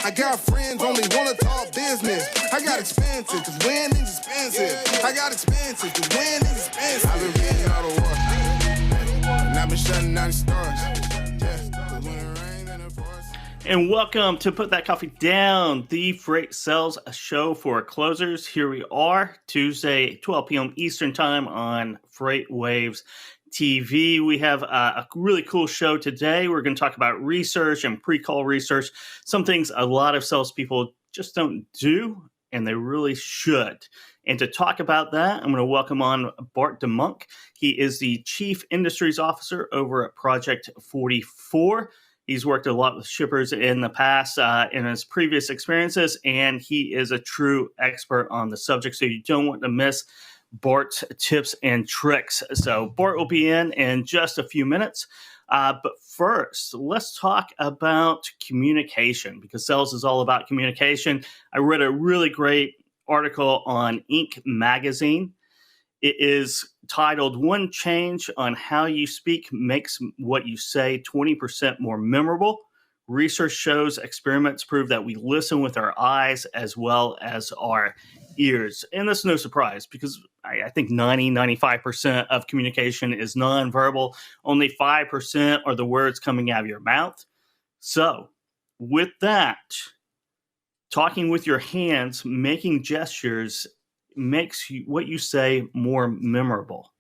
I got friends only wanna talk business. I got expensive, cause winning's expensive. I got expensive, cause winning's expensive. I've been reading all the war, and I've been shutting down the stars. And welcome to Put That Coffee Down, the freight sales show for closers. Here we are, Tuesday, 12 p.m. Eastern Time on FreightWaves TV. We have a really cool show today. We're going to talk about research and pre-call research, some things a lot of salespeople just don't do, and they really should. And to talk about that, I'm going to welcome on Bart De Muynck. He is the Chief Industries Officer over at Project 44. He's worked a lot with shippers in the past in his previous experiences, and he is a true expert on the subject, so you don't want to miss Bart's tips and tricks. So Bart will be in just a few minutes. But first, let's talk about communication, because sales is all about communication. I read a really great article on Inc. magazine. It is titled, "One Change on How You Speak Makes What You Say 20% More Memorable. Research shows experiments prove that we listen with our eyes as well as our ears." And that's no surprise, because I think 95% of communication is nonverbal. Only 5% are the words coming out of your mouth. So with that, talking with your hands, making gestures makes what you say more memorable.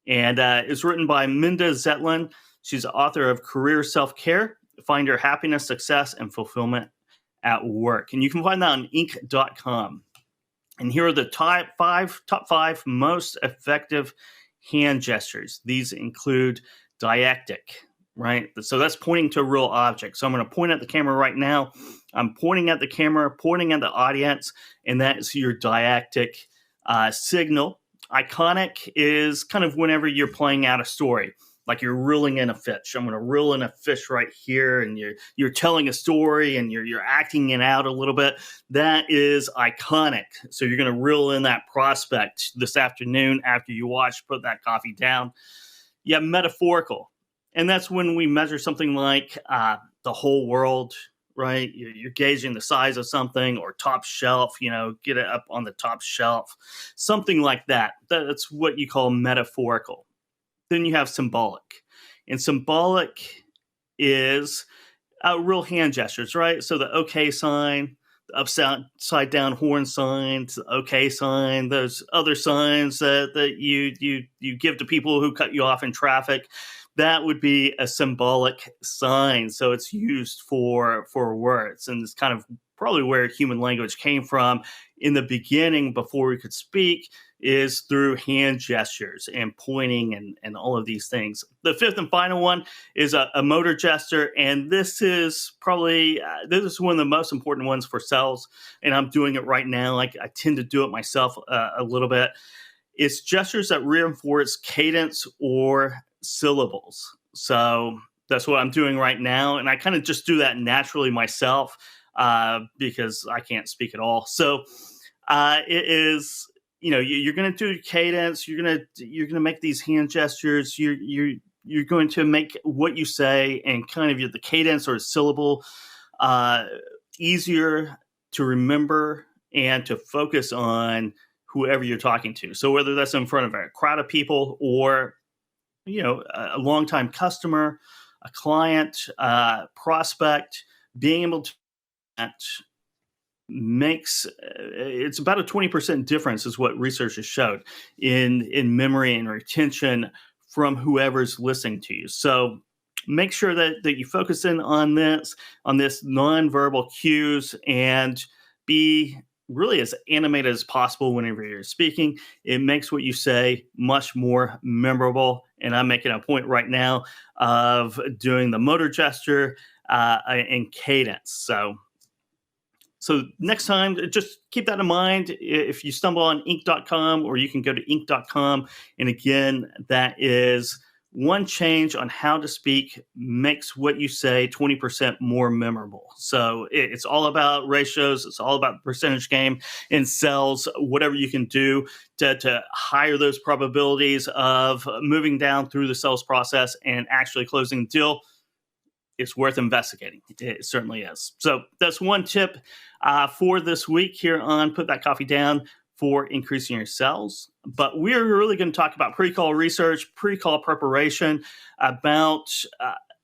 And it's written by Minda Zetlin. She's the author of Career Self-Care, Find Your Happiness, Success, and Fulfillment at Work. And you can find that on Inc.com. And here are the top five most effective hand gestures. These include didactic, right? So that's pointing to a real object. So I'm going to point at the camera right now. I'm pointing at the camera, pointing at the audience, and that is your didactic signal. Iconic is kind of whenever you're playing out a story, like you're reeling in a fish. I'm going to reel in a fish right here, and you're telling a story and you're acting it out a little bit. That is iconic. So you're going to reel in that prospect this afternoon after you Put That Coffee Down. Yeah, metaphorical. And that's when we measure something like the whole world, right? You're gauging the size of something, or top shelf, get it up on the top shelf, something like that. That's what you call metaphorical. Then you have symbolic. And symbolic is real hand gestures, right? So the OK sign, the upside down horn sign, the OK sign, those other signs that you give to people who cut you off in traffic. That would be a symbolic sign. So it's used for words. And it's kind of probably where human language came from in the beginning, before we could speak, is through hand gestures and pointing and all of these things. The fifth and final one is a motor gesture. And this is probably, this is one of the most important ones for sales. And I'm doing it right now. Like, I tend to do it myself a little bit. It's gestures that reinforce cadence or syllables. So that's what I'm doing right now. And I kind of just do that naturally myself because I can't speak at all. So it is, you're going to do cadence. You're going to make these hand gestures. You're going to make what you say and kind of the cadence or syllable easier to remember and to focus on whoever you're talking to. So whether that's in front of a crowd of people, or a longtime customer, a client, prospect, being able to makes it's about a 20% difference, is what research has showed in memory and retention from whoever's listening to you. So make sure that you focus in on this nonverbal cues, and be really as animated as possible whenever you're speaking. It makes what you say much more memorable. And I'm making a point right now of doing the motor gesture and cadence. So next time, just keep that in mind. If you stumble on Inc.com, or you can go to Inc.com. And again, that is one change on how to speak makes what you say 20% more memorable. So it's all about ratios. It's all about the percentage game in sales, whatever you can do to higher those probabilities of moving down through the sales process and actually closing the deal. it's worth investigating. It certainly is. So that's one tip for this week here on Put That Coffee Down for increasing your sales. But we're really going to talk about pre-call research, pre-call preparation, about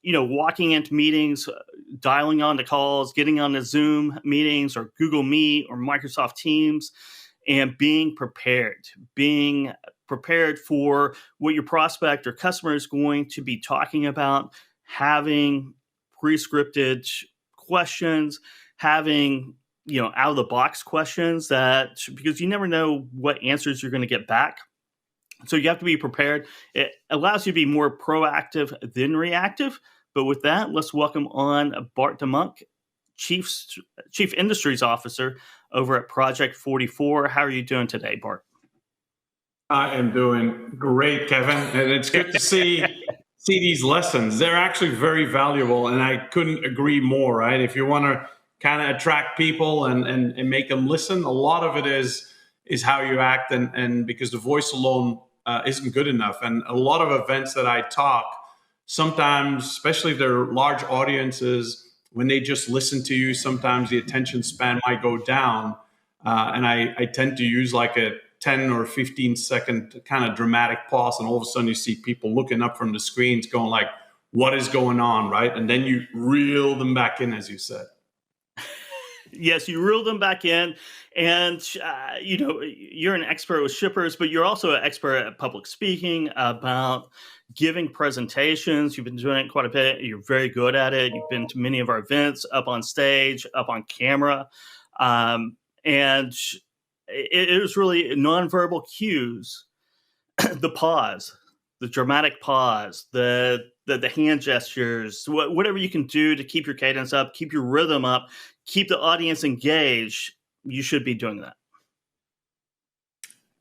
walking into meetings, dialing on to calls, getting on the Zoom meetings or Google Meet or Microsoft Teams, and being prepared for what your prospect or customer is going to be talking about, having pre-scripted questions, having out of the box questions because you never know what answers you're going to get back. So you have to be prepared. It allows you to be more proactive than reactive. But with that, let's welcome on Bart De Muynck, Chief Industries Officer over at Project 44. How are you doing today, Bart? I am doing great, Kevin, and it's good to see these lessons. They're actually very valuable, and I couldn't agree more, right? If you want to kind of attract people and make them listen, a lot of it is how you act, and because the voice alone isn't good enough. And a lot of events that I talk, sometimes, especially if they're large audiences, when they just listen to you, sometimes the attention span might go down. And I tend to use like a 10 or 15 second kind of dramatic pause. And all of a sudden you see people looking up from the screens going like, what is going on, right? And then you reel them back in, as you said. Yes, you reel them back in. And, you're an expert with shippers, but you're also an expert at public speaking, about giving presentations. You've been doing it quite a bit. You're very good at it. You've been to many of our events, up on stage, up on camera. And it was really nonverbal cues, the pause, the dramatic pause, the hand gestures, whatever you can do to keep your cadence up, keep your rhythm up, keep the audience engaged. You should be doing that.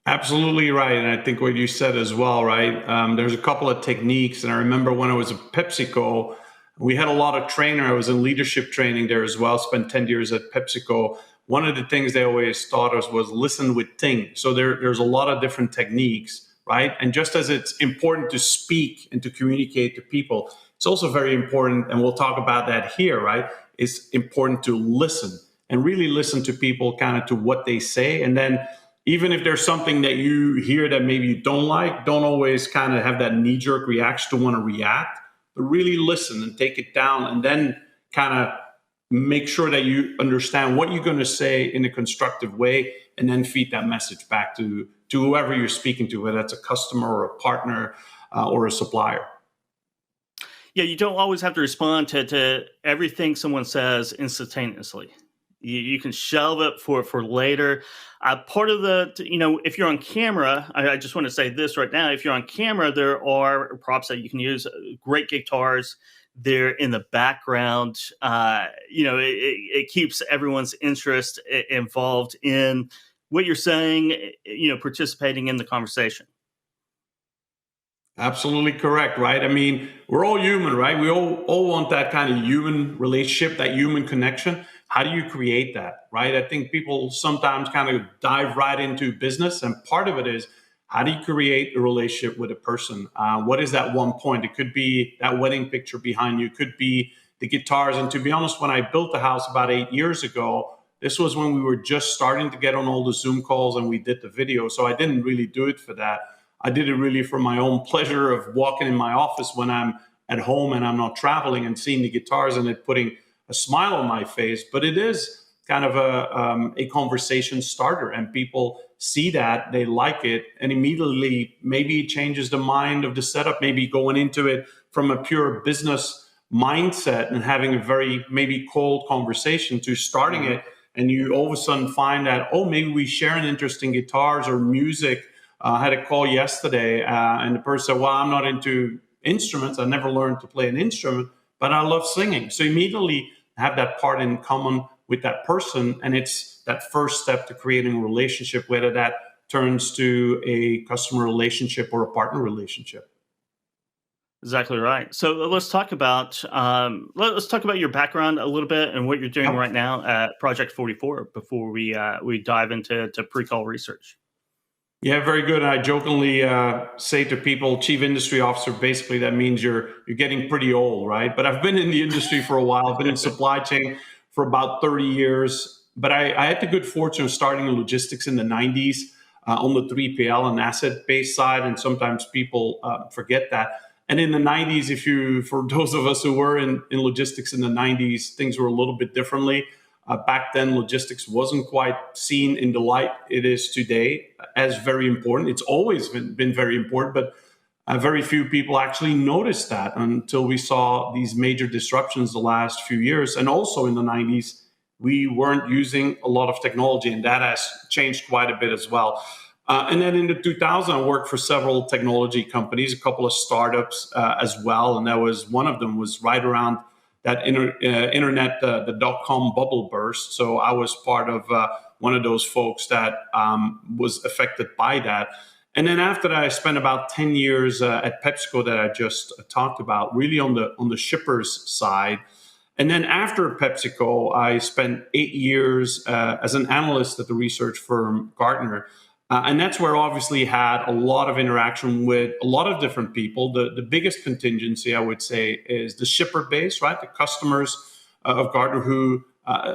Absolutely right. And I think what you said as well, right? There's a couple of techniques. And I remember when I was at PepsiCo, we had a lot of trainer. I was in leadership training there as well, spent 10 years at PepsiCo. One of the things they always taught us was listen with ting. So there's a lot of different techniques, right? And just as it's important to speak and to communicate to people, it's also very important, and we'll talk about that here, right? It's important to listen and really listen to people, kind of to what they say. And then even if there's something that you hear that maybe you don't like, don't always kind of have that knee-jerk reaction to want to react, but really listen and take it down, and then kind of make sure that you understand what you're going to say in a constructive way, and then feed that message back to whoever you're speaking to, whether that's a customer or a partner or a supplier. Yeah, you don't always have to respond to everything someone says instantaneously. You can shelve it for later. Part of if you're on camera, I just want to say this right now. If you're on camera, there are props that you can use. Great guitars. They're in the background. It keeps everyone's interest involved in what you're saying, participating in the conversation. Absolutely correct, right? I mean, we're all human, right? We all want that kind of human relationship, that human connection. How do you create that, right? I think people sometimes kind of dive right into business, and part of it is, how do you create a relationship with a person? What is that one point? It could be that wedding picture behind you. It could be the guitars. And to be honest, when I built the house about 8 years ago, this was when we were just starting to get on all the Zoom calls and we did the video. So I didn't really do it for that. I did it really for my own pleasure of walking in my office when I'm at home and I'm not traveling and seeing the guitars and it putting a smile on my face. But it is kind of a conversation starter, and people see that, they like it, and immediately maybe it changes the mind of the setup, maybe going into it from a pure business mindset and having a very maybe cold conversation to starting it, and you all of a sudden find that, oh, maybe we share an interest in guitars or music. I had a call yesterday and the person said, well, I'm not into instruments. I never learned to play an instrument, but I love singing. So immediately have that part in common with that person. And it's that first step to creating a relationship, whether that turns to a customer relationship or a partner relationship. Exactly right. So let's talk about your background a little bit and what you're doing right now at Project 44 before we dive into pre-call research. Yeah, very good. And I jokingly say to people, chief industry officer, basically that means you're getting pretty old, right? But I've been in the industry for a while. I've been in supply chain for about 30 years. But I had the good fortune of starting in logistics in the 90s on the 3PL and asset-based side. And sometimes people forget that. And in the 90s, for those of us who were in logistics in the 90s, things were a little bit differently. Back then, logistics wasn't quite seen in the light it is today as very important. It's always been very important, but very few people actually noticed that until we saw these major disruptions the last few years. And also in the 90s, we weren't using a lot of technology, and that has changed quite a bit as well. And then in the 2000s, I worked for several technology companies, a couple of startups as well. And that was one of them was right around that internet, the dot-com bubble burst. So I was part of one of those folks that was affected by that. And then after that, I spent about 10 years at PepsiCo that I just talked about, really on the shippers side. And then after PepsiCo, I spent 8 years as an analyst at the research firm Gartner. And that's where obviously had a lot of interaction with a lot of different people. The biggest contingency, I would say, is the shipper base, right? The customers of Gartner who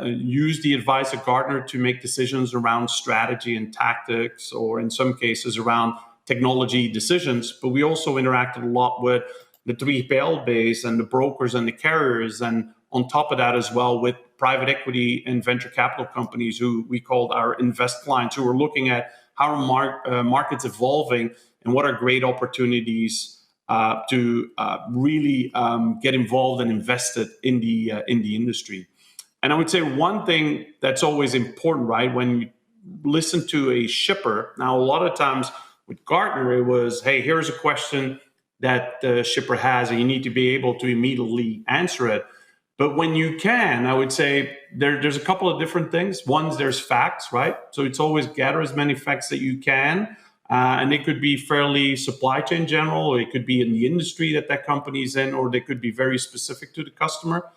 use the advice of Gartner to make decisions around strategy and tactics, or in some cases around technology decisions. But we also interacted a lot with the 3PL base and the brokers and the carriers. And on top of that as well with private equity and venture capital companies who we called our invest clients, who were looking at how are markets evolving and what are great opportunities to really get involved and invested in the industry. And I would say one thing that's always important, right, when you listen to a shipper, now a lot of times with Gartner, it was, hey, here's a question that the shipper has, and you need to be able to immediately answer it. But when you can, I would say there's a couple of different things. One, there's facts, right? So it's always gather as many facts that you can. And it could be fairly supply chain general, or it could be in the industry that company's in, or they could be very specific to the customer.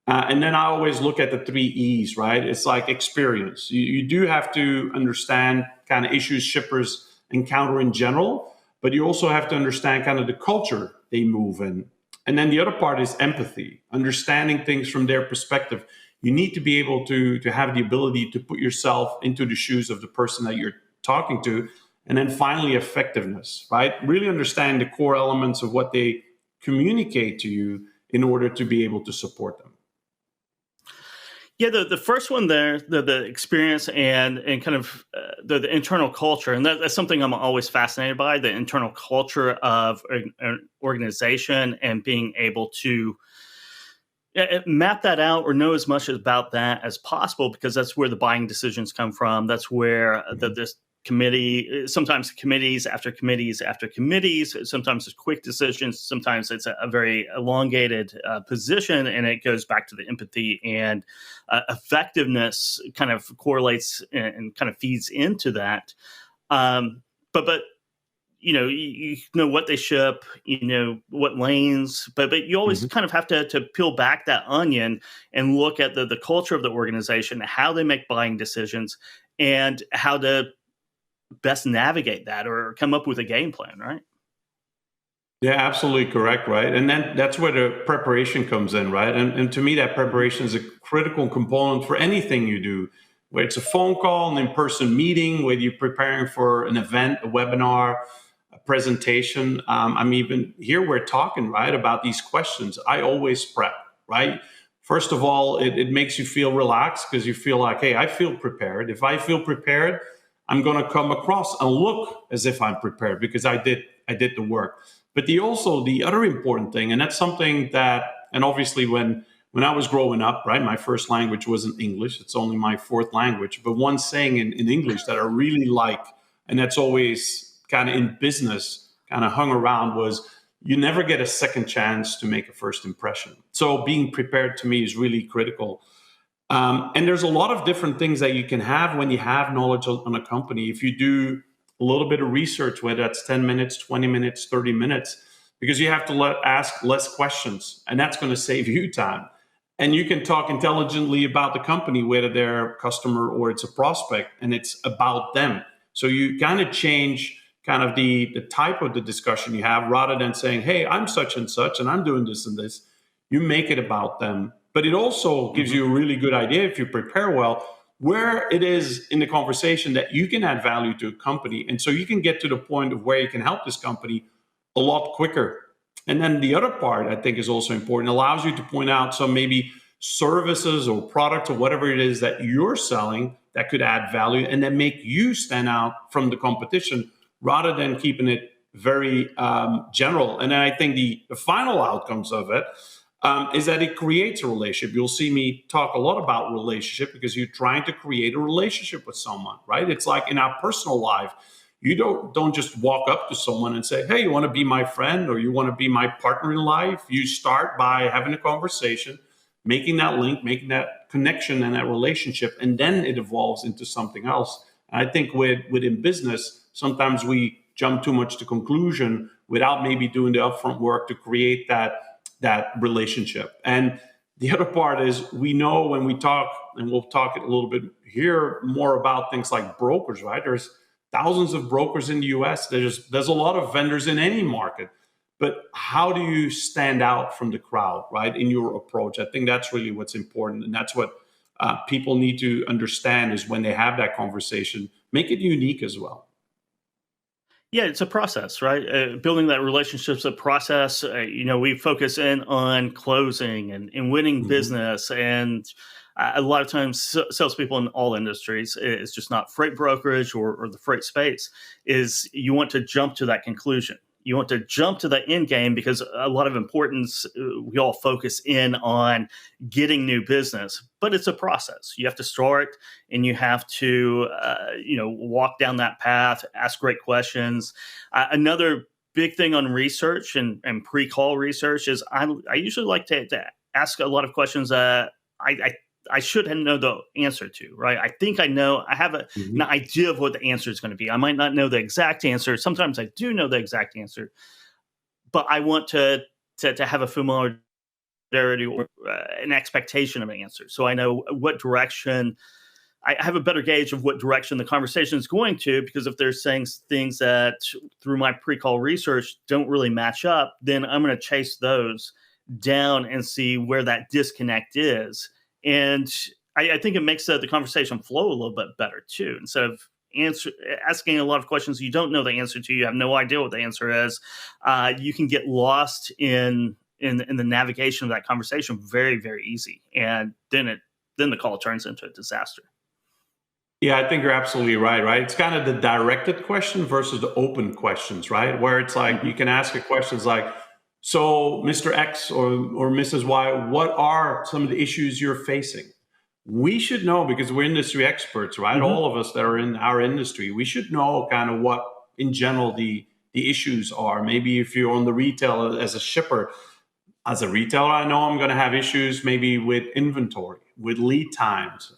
And then I always look at the 3 E's, right? It's like experience. You do have to understand kind of issues shippers encounter in general, but you also have to understand kind of the culture they move in. And then the other part is empathy, understanding things from their perspective. You need to be able to have the ability to put yourself into the shoes of the person that you're talking to. And then finally, effectiveness, right? Really understand the core elements of what they communicate to you in order to be able to support them. Yeah, the first one there, the experience and kind of the internal culture, and that's something I'm always fascinated by, the internal culture of an organization and being able to map that out or know as much about that as possible, because that's where the buying decisions come from. That's where this committee, sometimes committees after committees after committees, sometimes it's quick decisions, sometimes it's a very elongated position, and it goes back to the empathy and effectiveness kind of correlates and kind of feeds into that. But you know what they ship, you know what lanes, but you always kind of have to peel back that onion and look at the culture of the organization, how they make buying decisions, and how to best navigate that or come up with a game plan, right? Yeah, absolutely correct, right? And then that's where the preparation comes in, right? And to me, that preparation is a critical component for anything you do, whether it's a phone call, an in-person meeting, whether you're preparing for an event, a webinar, a presentation. I'm even here, we're talking, right, about these questions. I always prep, right? First of all, it makes you feel relaxed because you feel like, hey, I feel prepared. If I feel prepared, I'm going to come across and look as if I'm prepared because I did the work. But the other important thing, and that's something that, and obviously when I was growing up, right, my first language wasn't English. It's only my fourth language. But one saying in English that I really like, and that's always kind of in business, kind of hung around, was you never get a second chance to make a first impression. So being prepared to me is really critical. And there's a lot of different things that you can have when you have knowledge on a company. If you do a little bit of research, whether that's 10 minutes, 20 minutes, 30 minutes, because you have to ask less questions, and that's going to save you time. And you can talk intelligently about the company, whether they're a customer or it's a prospect, and it's about them. So you kind of change kind of the type of the discussion you have, rather than saying, hey, I'm such and such and I'm doing this and this. You make it about them. But it also gives you a really good idea, if you prepare well, where it is in the conversation that you can add value to a company. And so you can get to the point of where you can help this company a lot quicker. And then the other part I think is also important, allows you to point out some maybe services or products or whatever it is that you're selling that could add value and then make you stand out from the competition, rather than keeping it very general. And then I think the final outcomes of it is that it creates a relationship. You'll see me talk a lot about relationship, because you're trying to create a relationship with someone, right? It's like in our personal life, you don't just walk up to someone and say, hey, you want to be my friend or you want to be my partner in life? You start by having a conversation, making that link, making that connection and that relationship, and then it evolves into something else. And I think within business, sometimes we jump too much to conclusion without maybe doing the upfront work to create that relationship. And the other part is, we know when we talk, and we'll talk a little bit here more about things like brokers, right? There's thousands of brokers in the US. There's a lot of vendors in any market. But how do you stand out from the crowd, right, in your approach? I think that's really what's important. And that's what people need to understand, is when they have that conversation, make it unique as well. Yeah, it's a process, right? Building that relationship's a process. We focus in on closing and winning business. And a lot of times, salespeople in all industries, it's just not freight brokerage or the freight space, is you want to jump to that conclusion. You want to jump to the end game, because a lot of importance, we all focus in on getting new business, but it's a process. You have to start, and you have to, walk down that path, ask great questions. Another big thing on research and pre-call research is I usually like to ask a lot of questions that I should know the answer to, right? I think I know, I have an idea of what the answer is going to be. I might not know the exact answer. Sometimes I do know the exact answer, but I want to have a familiarity or an expectation of an answer. So I know what direction, I have a better gauge of what direction the conversation is going to, because if they're saying things that through my pre-call research don't really match up, then I'm going to chase those down and see where that disconnect is. And I think it makes the conversation flow a little bit better too. Instead of asking a lot of questions you don't know the answer to, you have no idea what the answer is, you can get lost in the navigation of that conversation very, very easy. And then the call turns into a disaster. Yeah, I think you're absolutely right? It's kind of the directed question versus the open questions, right? Where it's like, you can ask a questions like, so Mr. X or Mrs. Y, what are some of the issues you're facing? We should know, because we're industry experts, right? All of us that are in our industry, we should know kind of what in general the issues are. Maybe if you're on the retail as a shipper, as a retailer, I know I'm going to have issues maybe with inventory, with lead times,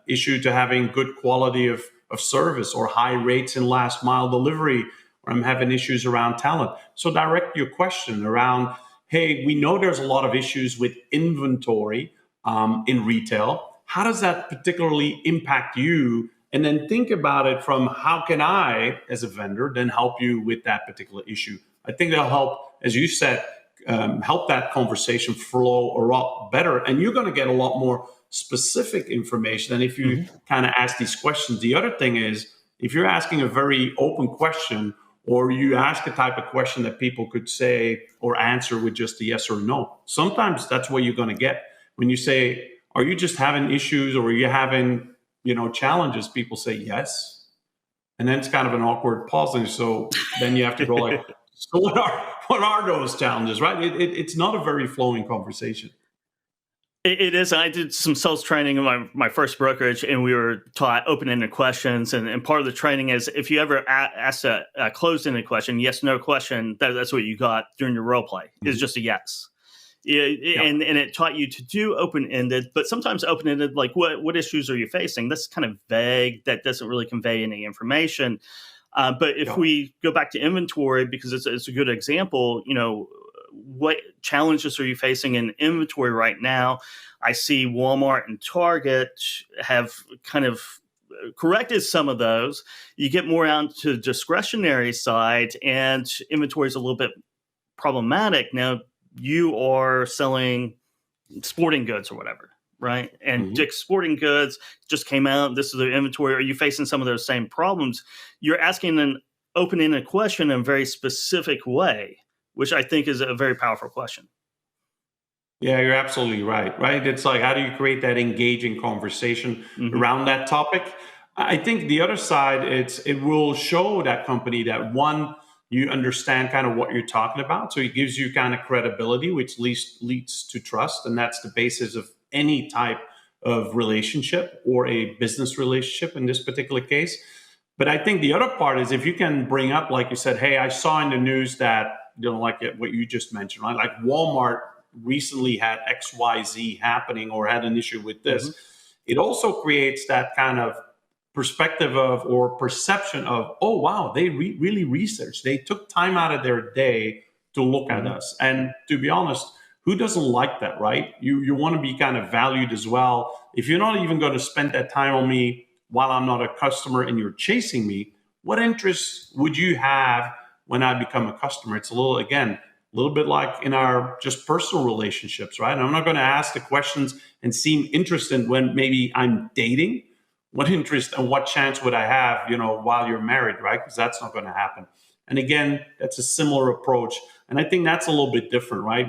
issue to having good quality of service, or high rates in last mile delivery, or I'm having issues around talent. So direct your question around, hey, we know there's a lot of issues with inventory in retail. How does that particularly impact you? And then think about it from, how can I, as a vendor, then help you with that particular issue? I think that'll help, as you said, help that conversation flow a lot better. And you're going to get a lot more specific information than if you kind of ask these questions. The other thing is, if you're asking a very open question, or you ask a type of question that people could say or answer with just a yes or no, sometimes that's what you're going to get. When you say, are you just having issues, or are you having, challenges? People say yes. And then it's kind of an awkward pause. And so then you have to go like, so what are those challenges, right? It's not a very flowing conversation. It is. I did some sales training in my first brokerage, and we were taught open-ended questions. And part of the training is, if you ever ask a closed-ended question, yes, no question, that's what you got during your role play, is just a yes. And it taught you to do open-ended, but sometimes open-ended, like what issues are you facing? That's kind of vague. That doesn't really convey any information. But if we go back to inventory, because it's a good example, what challenges are you facing in inventory right now? I see Walmart and Target have kind of corrected some of those. You get more out to the discretionary side, and inventory is a little bit problematic. Now you are selling sporting goods or whatever, right? And Dick's Sporting Goods just came out. This is the inventory. Are you facing some of those same problems? You're asking an open-ended question in a very specific way, which I think is a very powerful question. Yeah, you're absolutely right. Right. It's like, how do you create that engaging conversation around that topic? I think the other side, it will show that company that, one, you understand kind of what you're talking about. So it gives you kind of credibility, which leads to trust. And that's the basis of any type of relationship, or a business relationship in this particular case. But I think the other part is, if you can bring up, like you said, hey, I saw in the news that, like what you just mentioned, right? Like Walmart recently had XYZ happening, or had an issue with this. It also creates that kind of perspective of, or perception of, oh, wow, they really researched. They took time out of their day to look at us. And to be honest, who doesn't like that, right? You want to be kind of valued as well. If you're not even going to spend that time on me while I'm not a customer and you're chasing me, what interest would you have when I become a customer? It's a little bit like in our just personal relationships, right? I'm not going to ask the questions and seem interested when maybe I'm dating. What interest and what chance would I have, while you're married, right? Because that's not going to happen. And again, that's a similar approach. And I think that's a little bit different, right?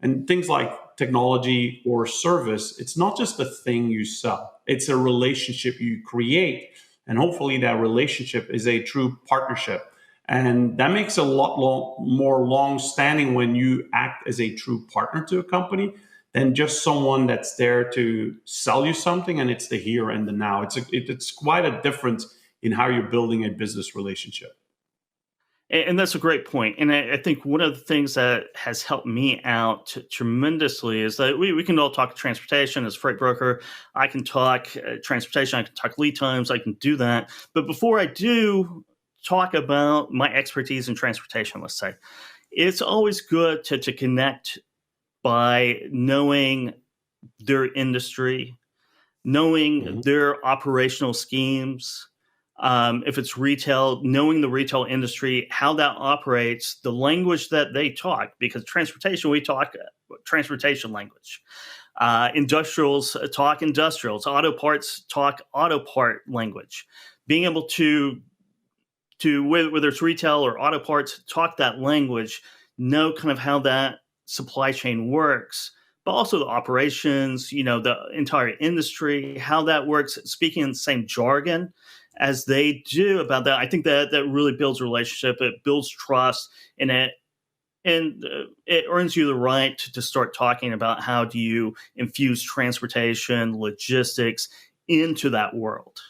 And things like technology or service, it's not just a thing you sell. It's a relationship you create. And hopefully that relationship is a true partnership. And that makes it a lot more long-standing when you act as a true partner to a company than just someone that's there to sell you something, and it's the here and the now. It's quite a difference in how you're building a business relationship. And that's a great point. And I think one of the things that has helped me out tremendously is that we can all talk transportation as a freight broker. I can talk transportation. I can talk lead times. I can do that. But before I do talk about my expertise in transportation, let's say, it's always good to connect by knowing their industry, knowing their operational schemes. If it's retail, knowing the retail industry, how that operates, the language that they talk, because transportation, we talk transportation language. Industrials talk industrials. Auto parts talk auto part language. Being able to whether it's retail or auto parts, talk that language, know kind of how that supply chain works, but also the operations, the entire industry, how that works, speaking in the same jargon as they do about that. I think that really builds a relationship. It builds trust, and it earns you the right to start talking about how do you infuse transportation, logistics into that world.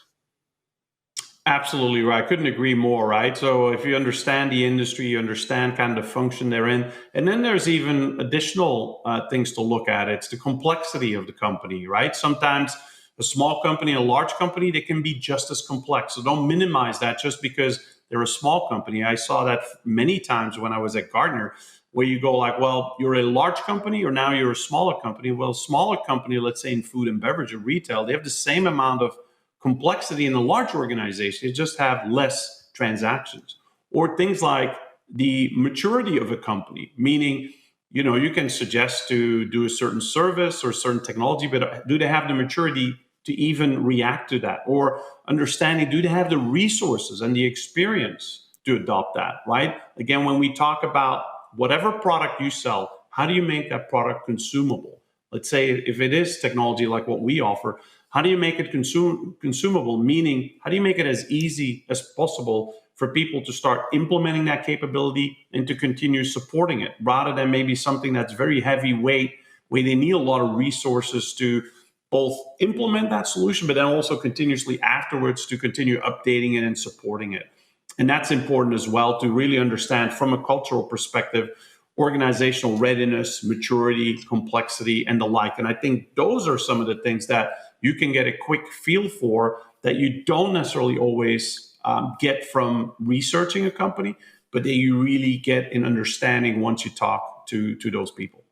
Absolutely right. Couldn't agree more, right? So if you understand the industry, you understand kind of the function they're in. And then there's even additional things to look at. It's the complexity of the company, right? Sometimes a small company and a large company, they can be just as complex. So don't minimize that just because they're a small company. I saw that many times when I was at Gartner, where you go like, well, you're a large company or now you're a smaller company. Well, smaller company, let's say in food and beverage or retail, they have the same amount of complexity in a large organization. They just have less transactions. Or things like the maturity of a company, meaning, you can suggest to do a certain service or certain technology, but do they have the maturity to even react to that? Or understanding, do they have the resources and the experience to adopt that, right? Again, when we talk about whatever product you sell, how do you make that product consumable? Let's say if it is technology like what we offer, how do you make it consumable? Meaning, how do you make it as easy as possible for people to start implementing that capability and to continue supporting it, rather than maybe something that's very heavyweight, where they need a lot of resources to both implement that solution, but then also continuously afterwards to continue updating it and supporting it. And that's important as well, to really understand from a cultural perspective, organizational readiness, maturity, complexity, and the like. And I think those are some of the things that you can get a quick feel for that you don't necessarily always get from researching a company, but that you really get in understanding once you talk to those people.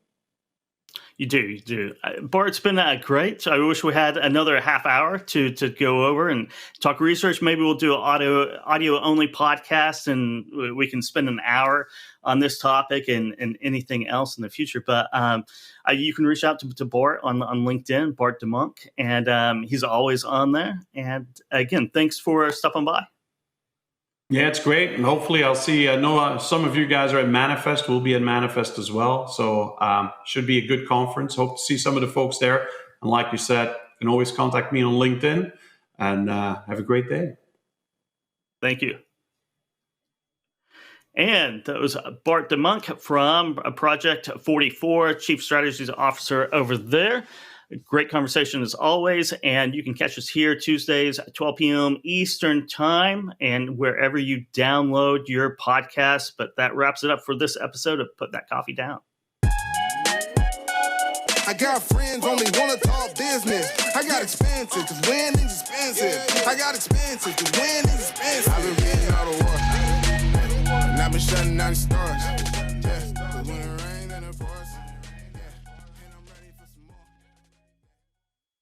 You do. Bart, it's been great. I wish we had another half hour to go over and talk research. Maybe we'll do an audio only podcast, and we can spend an hour on this topic and anything else in the future. But you can reach out to Bart on LinkedIn, Bart De Muynck, and he's always on there. And again, thanks for stopping by. Yeah, it's great. And hopefully I'll see, I know some of you guys are at Manifest. We'll be at Manifest as well. So should be a good conference. Hope to see some of the folks there. And like you said, you can always contact me on LinkedIn, and have a great day. Thank you. And that was Bart De Muynck from Project 44, Chief Strategies Officer over there. Great conversation as always, and you can catch us here Tuesdays at 12 p.m. Eastern Time and wherever you download your podcast. But that wraps it up for this episode of Put That Coffee Down. I got friends only want to talk business. I got expensive because winning's expensive. I got expensive because winning's expensive. I've been reading all the war, and I've been shutting down the stars. Yeah,